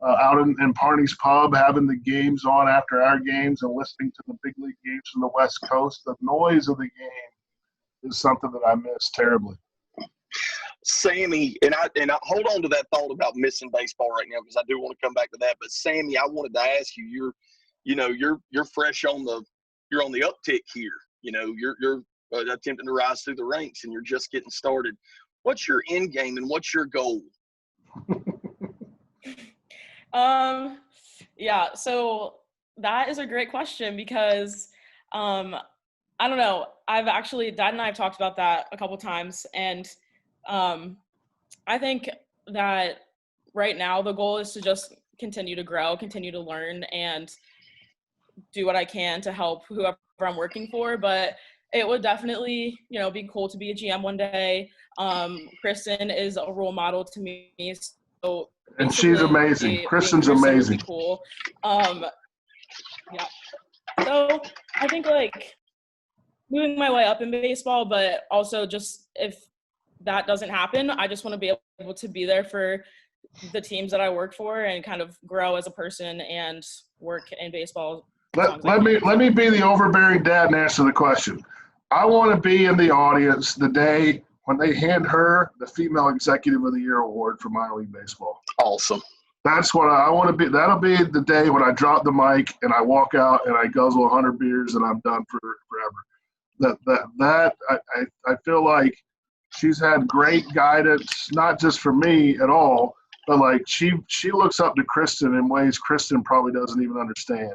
out in Parney's Pub, having the games on after our games and listening to the big league games from the West Coast. The noise of the game is something that I miss terribly. Sammy, and I hold on to that thought about missing baseball right now because I do want to come back to that. But Sammy, I wanted to ask you, you're fresh you're on the uptick here. You're attempting to rise through the ranks, and you're just getting started. What's your end game and what's your goal? Yeah, so that is a great question because I don't know. Dad and I have talked about that a couple times, and I think that right now the goal is to just continue to grow, continue to learn, and do what I can to help whoever I'm working for. But it would definitely, be cool to be a GM one day. Kristen is a role model to me. So And she's amazing. Kristen's amazing. Would be cool. Yeah. So I think like moving my way up in baseball, but also just if that doesn't happen, I just want to be able to be there for the teams that I work for and kind of grow as a person and work in baseball. Let me be the overbearing dad and answer the question. I want to be in the audience the day when they hand her the Female Executive of the Year award for minor league baseball. Awesome. That's what I want to be. That'll be the day when I drop the mic and I walk out and I guzzle 100 beers and I'm done forever. I feel like she's had great guidance, not just for me at all, but like she looks up to Kristen in ways Kristen probably doesn't even understand.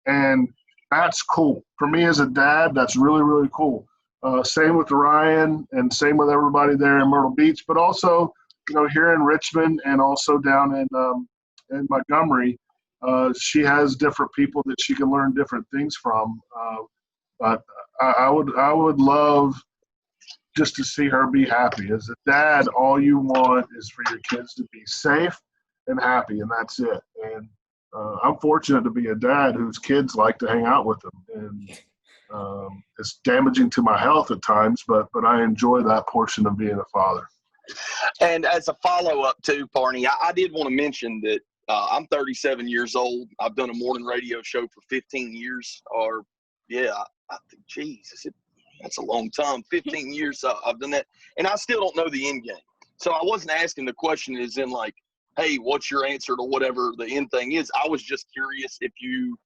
And that's cool. For me as a dad, that's really, really cool. Same with Ryan and same with everybody there in Myrtle Beach, but also, here in Richmond and also down in Montgomery, she has different people that she can learn different things from. But I would love just to see her be happy. As a dad, all you want is for your kids to be safe and happy, and that's it. And I'm fortunate to be a dad whose kids like to hang out with them, and it's damaging to my health at times, but I enjoy that portion of being a father. And as a follow-up too, Parney, I did want to mention that I'm 37 years old. I've done a morning radio show for 15 years, I think, Jesus, that's a long time. 15 years I've done that, and I still don't know the end game. So I wasn't asking the question as in like, hey, what's your answer to whatever the end thing is? I was just curious if you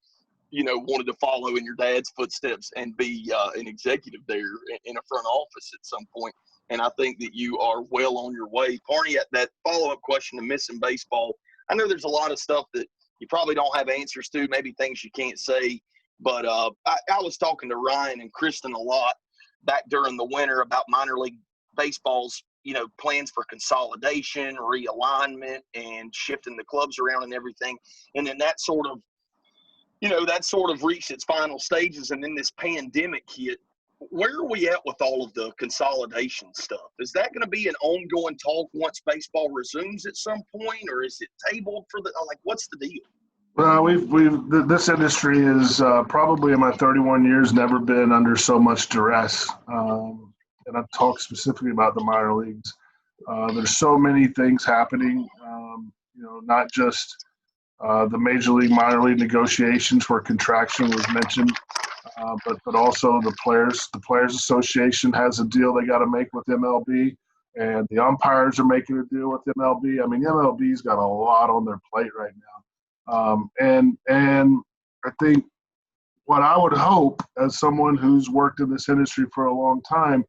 wanted to follow in your dad's footsteps and be an executive there in a front office at some point. And I think that you are well on your way. Parney, that follow-up question to missing baseball, I know there's a lot of stuff that you probably don't have answers to, maybe things you can't say. But I was talking to Ryan and Kristen a lot back during the winter about minor league baseball's, plans for consolidation, realignment, and shifting the clubs around and everything. And then that sort of reached its final stages, and then this pandemic hit. Where are we at with all of the consolidation stuff? Is that going to be an ongoing talk once baseball resumes at some point, or is it tabled for what's the deal? Well, this industry is probably in my 31 years never been under so much duress. And I've talked specifically about the minor leagues. There's so many things happening, not just the major league, minor league negotiations where contraction was mentioned, but also the Players Association has a deal they got to make with MLB, and the umpires are making a deal with MLB. I mean, MLB's got a lot on their plate right now. And I think what I would hope as someone who's worked in this industry for a long time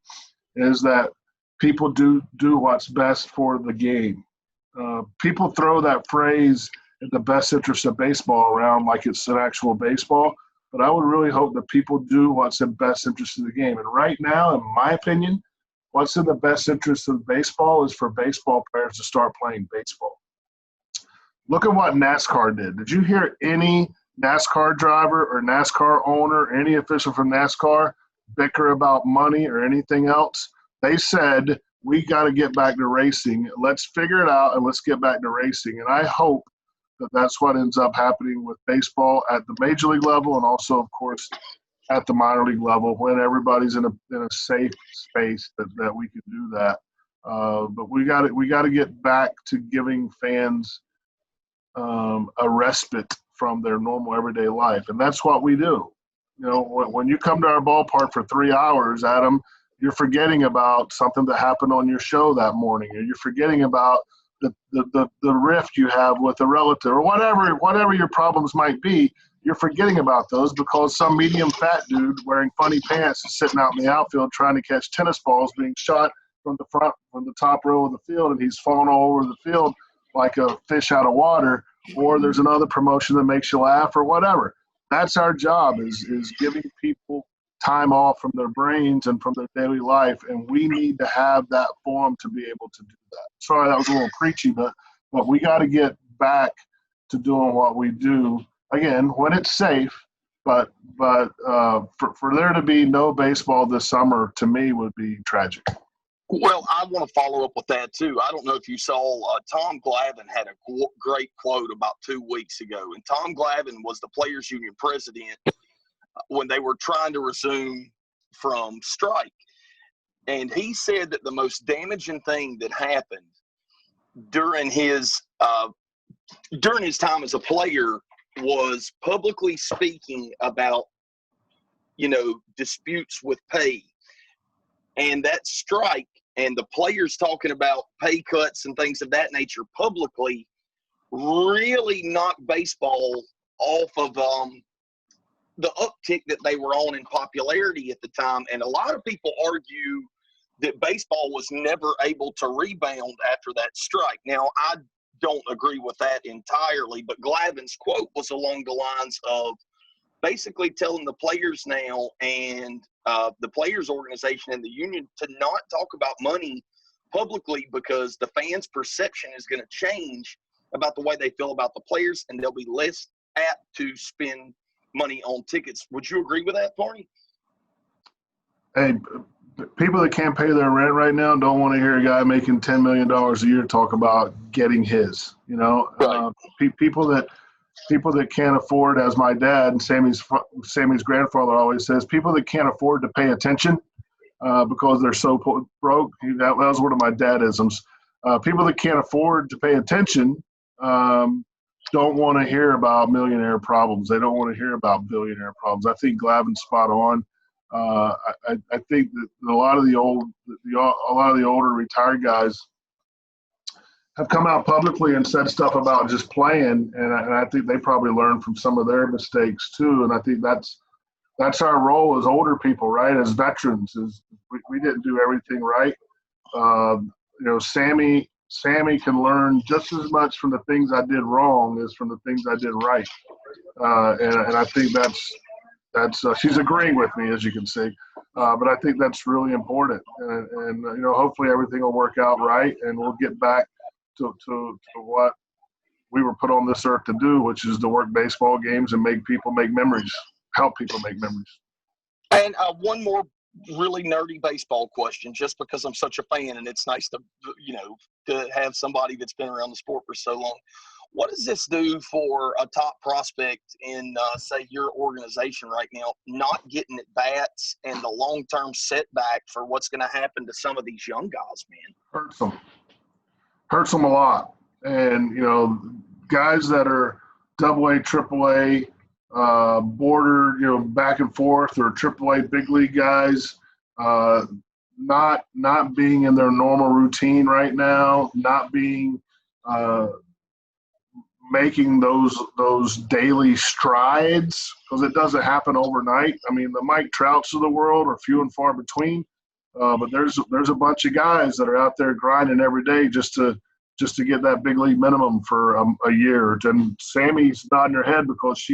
is that people do what's best for the game. People throw that phrase in the best interest of baseball around like it's an actual baseball, but I would really hope that people do what's in best interest of the game. And right now, in my opinion, what's in the best interest of baseball is for baseball players to start playing baseball. Look at what NASCAR did. Did you hear any NASCAR driver or NASCAR owner, any official from NASCAR bicker about money or anything else? They said, we got to get back to racing. Let's figure it out and let's get back to racing. And I hope that that's what ends up happening with baseball at the major league level and also, of course, at the minor league level when everybody's in a safe space that we can do that. But we got to get back to giving fans a respite from their normal everyday life. And that's what we do. When you come to our ballpark for 3 hours, Adam, you're forgetting about something that happened on your show that morning, or you're forgetting about the rift you have with a relative, or whatever your problems might be. You're forgetting about those because some medium fat dude wearing funny pants is sitting out in the outfield trying to catch tennis balls being shot from the top row of the field, and he's falling all over the field like a fish out of water, or there's another promotion that makes you laugh or whatever. That's our job is giving people time off from their brains and from their daily life, and we need to have that forum to be able to do that. Sorry, that was a little preachy, but we got to get back to doing what we do. Again, when it's safe, but for there to be no baseball this summer, to me, would be tragic. Well, I want to follow up with that too. I don't know if you saw Tom Glavine had a great quote about 2 weeks ago, and Tom Glavine was the Players Union president when they were trying to resume from strike, and he said that the most damaging thing that happened during his time as a player was publicly speaking about, disputes with pay. And that strike and the players talking about pay cuts and things of that nature publicly really knocked baseball off of the uptick that they were on in popularity at the time. And a lot of people argue that baseball was never able to rebound after that strike. Now, I don't agree with that entirely, but Glavine's quote was along the lines of basically telling the players now and the players organization and the union to not talk about money publicly, because the fans' perception is going to change about the way they feel about the players, and they'll be less apt to spend money on tickets. Would you agree with that, Barney? Hey, people that can't pay their rent right now don't want to hear a guy making $10 million a year talk about getting his. Right. People that can't afford, as my dad and Sammy's grandfather always says, people that can't afford to pay attention because they're so broke. That was one of my dadisms. People that can't afford to pay attention don't want to hear about millionaire problems. They don't want to hear about billionaire problems. I think Glavine's spot on. I think that a lot of the older retired guys have come out publicly and said stuff about just playing, and I think they probably learned from some of their mistakes too. And I think that's our role as older people, right? As veterans, is we didn't do everything right. Sammy can learn just as much from the things I did wrong as from the things I did right. And I think that's she's agreeing with me, as you can see. But I think that's really important. And hopefully everything will work out right, and we'll get back to what we were put on this earth to do, which is to work baseball games and make people make memories, help people make memories. And one more really nerdy baseball question, just because I'm such a fan, and it's nice to have somebody that's been around the sport for so long. What does this do for a top prospect in, say, your organization right now, not getting at bats and the long-term setback for what's going to happen to some of these young guys, man? Hurts them a lot. And, guys that are AA, AAA, border, back and forth, or AAA big league guys, not being in their normal routine right now, not being making those daily strides, because it doesn't happen overnight. I mean, the Mike Trouts of the world are few and far between, but there's a bunch of guys that are out there grinding every day just to get that big league minimum for a year. And Sammy's nodding her head because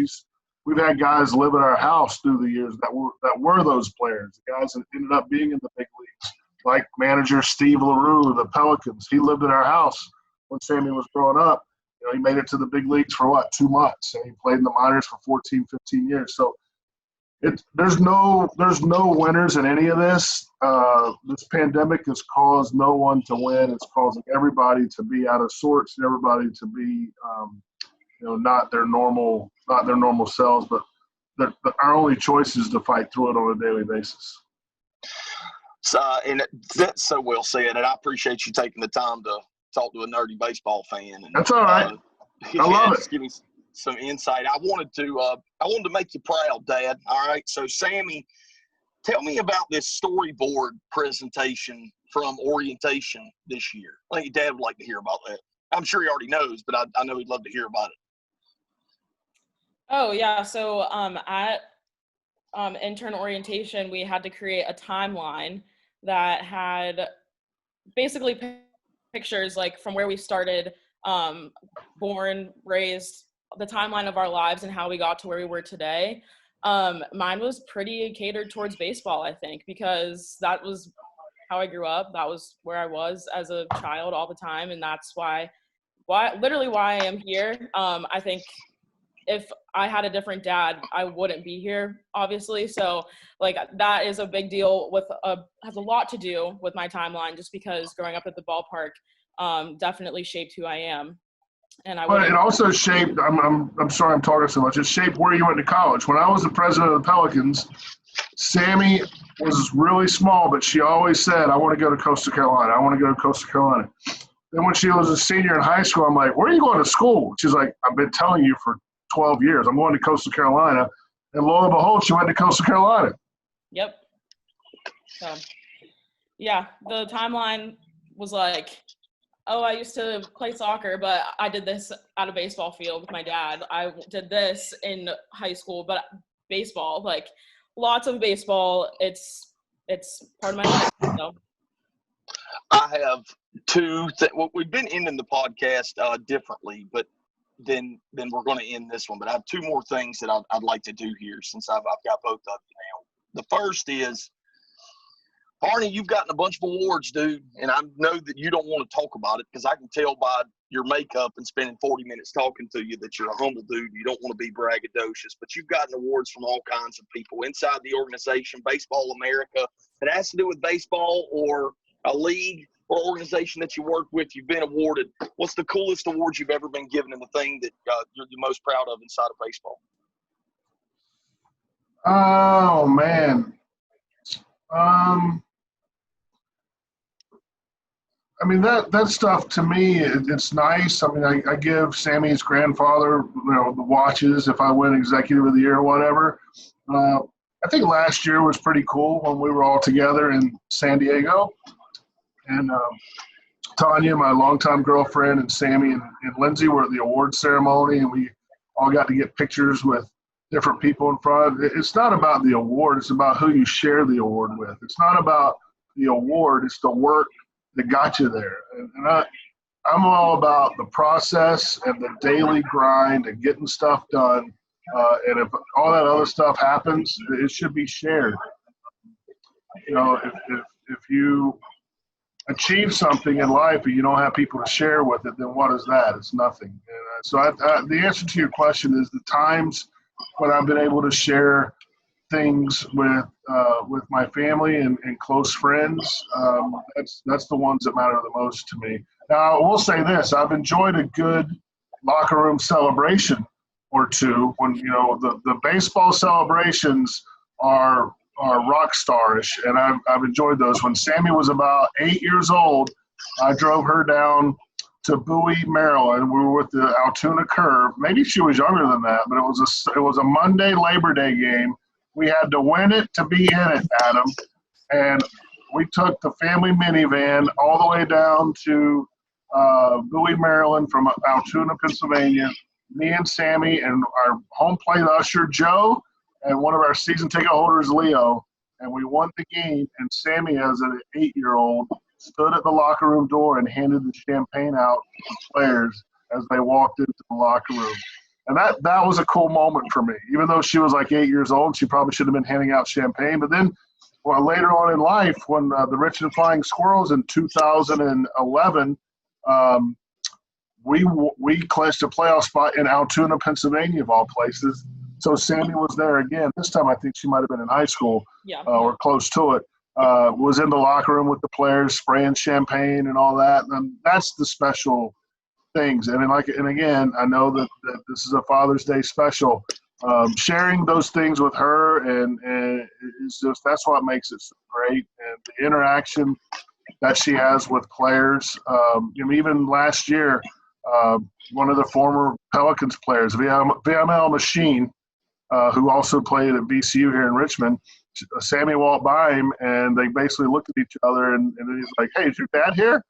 we've had guys live at our house through the years that were those players, the guys that ended up being in the big leagues, like manager Steve LaRue, the Pelicans. He lived at our house when Sammy was growing up. He made it to the big leagues for 2 months, and he played in the minors for 14, 15 years. So there's no winners in any of this. This pandemic has caused no one to win. It's causing everybody to be out of sorts and everybody to be, not their normal selves. But our only choice is to fight through it on a daily basis. So, and that's so well said, and I appreciate you taking the time to talk to a nerdy baseball fan. And, that's all right. I love it. Give me some insight. I wanted to make you proud, Dad. All right. So, Sammy, tell me about this storyboard presentation from orientation this year. I think your dad would like to hear about that. I'm sure he already knows, but I know he'd love to hear about it. Oh yeah. So at intern orientation, we had to create a timeline that had basically pictures like from where we started, born, raised, the timeline of our lives and how we got to where we were today. Mine was pretty catered towards baseball, I think, because that was how I grew up. That was where I was as a child all the time. And that's why why I am here. I think if I had a different dad, I wouldn't be here, obviously. So like that is a big deal has a lot to do with my timeline, just because growing up at the ballpark definitely shaped who I am. And But it also shaped, I'm sorry I'm talking so much, it shaped where you went to college. When I was the president of the Pelicans, Sammy was really small, but she always said, I want to go to Coastal Carolina. I want to go to Coastal Carolina. Then when she was a senior in high school, I'm like, where are you going to school? She's like, I've been telling you for 12 years. I'm going to Coastal Carolina. And lo and behold, she went to Coastal Carolina. Yep. So, yeah, the timeline was like, oh, I used to play soccer, but I did this at a baseball field with my dad. I did this in high school, but baseball, like lots of baseball. It's part of my life. So. I have two. Well, we've been ending the podcast differently, but then we're going to end this one. But I have two more things that I'd like to do here since I've got both of you now. The first is, Barney, you've gotten a bunch of awards, dude, and I know that you don't want to talk about it because I can tell by your makeup and spending 40 minutes talking to you that you're a humble dude. You don't want to be braggadocious, but you've gotten awards from all kinds of people inside the organization, Baseball America, that has to do with baseball or a league or organization that you work with. You've been awarded. What's the coolest award you've ever been given and the thing that you're the most proud of inside of baseball? Oh, man. I mean, that stuff to me, it's nice. I mean, I give Sammy's grandfather, the watches if I win Executive of the Year or whatever. I think last year was pretty cool when we were all together in San Diego. And Tanya, my longtime girlfriend, and Sammy and Lindsay were at the award ceremony, and we all got to get pictures with different people in front. It's not about the award. It's about who you share the award with. It's not about the award. It's the work that got you there. And I'm all about the process and the daily grind and getting stuff done. And if all that other stuff happens, it should be shared. If you achieve something in life and you don't have people to share with it, then what is that? It's nothing. And so the answer to your question is the times when I've been able to share things with my family and close friends, that's the ones that matter the most to me. Now, I will say this: I've enjoyed a good locker room celebration or two. When the baseball celebrations are rock starish, and I've enjoyed those. When Sammy was about 8 years old, I drove her down to Bowie, Maryland. We were with the Altoona Curve. Maybe she was younger than that, but it was a Monday Labor Day game. We had to win it to be in it, Adam. And we took the family minivan all the way down to Bowie, Maryland from Altoona, Pennsylvania. Me and Sammy and our home plate usher, Joe, and one of our season ticket holders, Leo. And we won the game, and Sammy, as an 8-year-old, stood at the locker room door and handed the champagne out to players as they walked into the locker room. And that was a cool moment for me. Even though she was like 8 years old, she probably should have been handing out champagne. But then later on in life, when the Richmond Flying Squirrels in 2011, we clinched a playoff spot in Altoona, Pennsylvania, of all places. So Sammy was there again. This time I think she might have been in high school or close to it. Was in the locker room with the players, spraying champagne and all that. And that's the special things. And again, I know that this is a Father's Day special. Sharing those things with her and it's just, that's what makes it so great. And the interaction that she has with players. Even last year, one of the former Pelicans players, VML Machine, who also played at VCU here in Richmond, Sammy walked by him, and they basically looked at each other, and then he's like, "Hey, is your dad here?"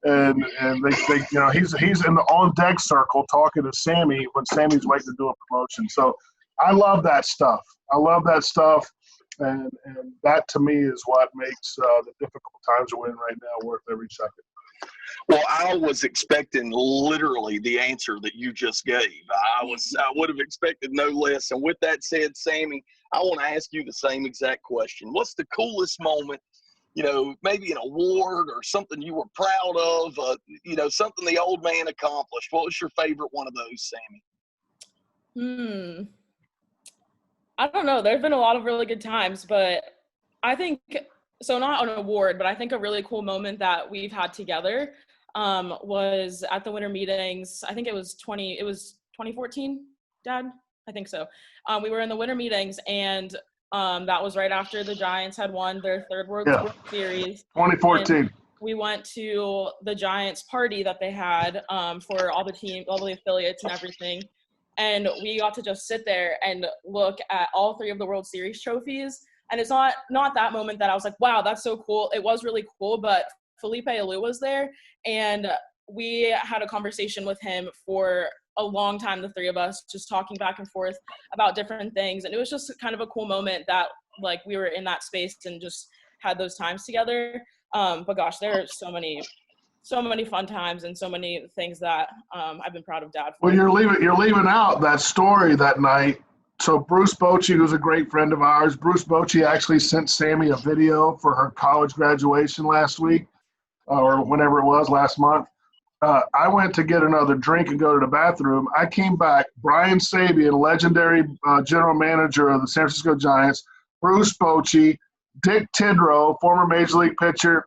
And they he's in the on deck circle talking to Sammy when Sammy's waiting to do a promotion. So I love that stuff. And that to me is what makes the difficult times we're in right now worth every second. Well, I was expecting literally the answer that you just gave. I would have expected no less. And with that said, Sammy, I want to ask you the same exact question. What's the coolest moment maybe an award or something you were proud of, something the old man accomplished. What was your favorite one of those, Sammy? I don't know. There's been a lot of really good times, but I think, so not an award, but I think a really cool moment that we've had together was at the winter meetings. I think it was 2014, Dad? I think so. We were in the winter meetings, and that was right after the Giants had won their third World Series. 2014. And we went to the Giants party that they had for all the teams, all the affiliates and everything. And we got to just sit there and look at all three of the World Series trophies. And it's not that moment that I was like, wow, that's so cool. It was really cool, but Felipe Alou was there. And we had a conversation with him for a long time, the three of us, just talking back and forth about different things. And it was just kind of a cool moment that, like, we were in that space and just had those times together. But gosh, there are so many fun times and so many things that I've been proud of Dad for. Well, you're leaving out that story that night. So Bruce Bochy, who's a great friend of ours, Bruce Bochy actually sent Sammy a video for her college graduation last week, or whenever it was, last month. I went to get another drink and go to the bathroom. I came back. Brian Sabian, legendary general manager of the San Francisco Giants, Bruce Bochy, Dick Tidrow, former Major League pitcher,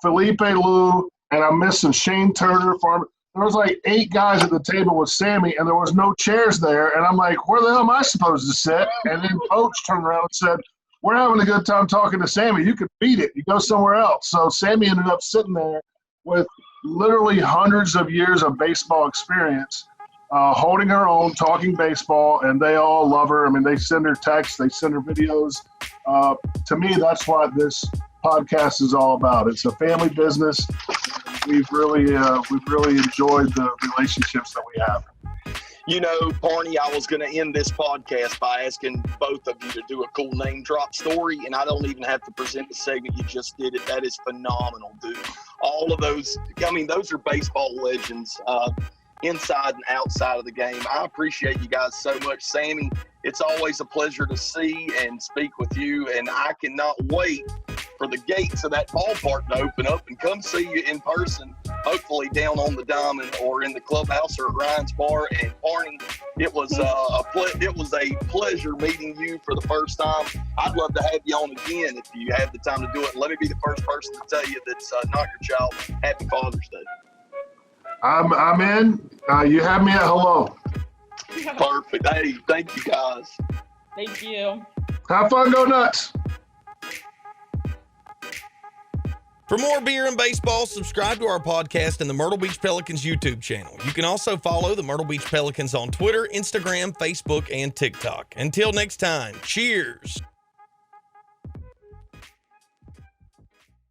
Felipe Alou, and I'm missing Shane Turner. There was like 8 guys at the table with Sammy, and there was no chairs there. And I'm like, where the hell am I supposed to sit? And then Coach turned around and said, we're having a good time talking to Sammy. You could beat it. You go somewhere else. So Sammy ended up sitting there with literally hundreds of years of baseball experience, holding her own, talking baseball, and they all love her. I mean, they send her texts, they send her videos. To me, that's what this podcast is all about. It's a family business. We've really enjoyed the relationships that we have. Barney, I was going to end this podcast by asking both of you to do a cool name drop story, and I don't even have to present the segment. You just did it. That is phenomenal, dude. All of those, those are baseball legends, inside and outside of the game. I appreciate you guys so much. Sammy, it's always a pleasure to see and speak with you, and I cannot wait for the gates of that ballpark to open up and come see you in person, hopefully down on the diamond or in the clubhouse or at Ryan's Bar. And Barney, it was a pleasure meeting you for the first time. I'd love to have you on again if you have the time to do it. Let me be the first person to tell you that's not your child. Happy Father's Day. I'm in. You have me at hello. Perfect. Hey, thank you guys. Thank you. Have fun, go nuts. For more beer and baseball, subscribe to our podcast and the Myrtle Beach Pelicans YouTube channel. You can also follow the Myrtle Beach Pelicans on Twitter, Instagram, Facebook, and TikTok. Until next time, cheers.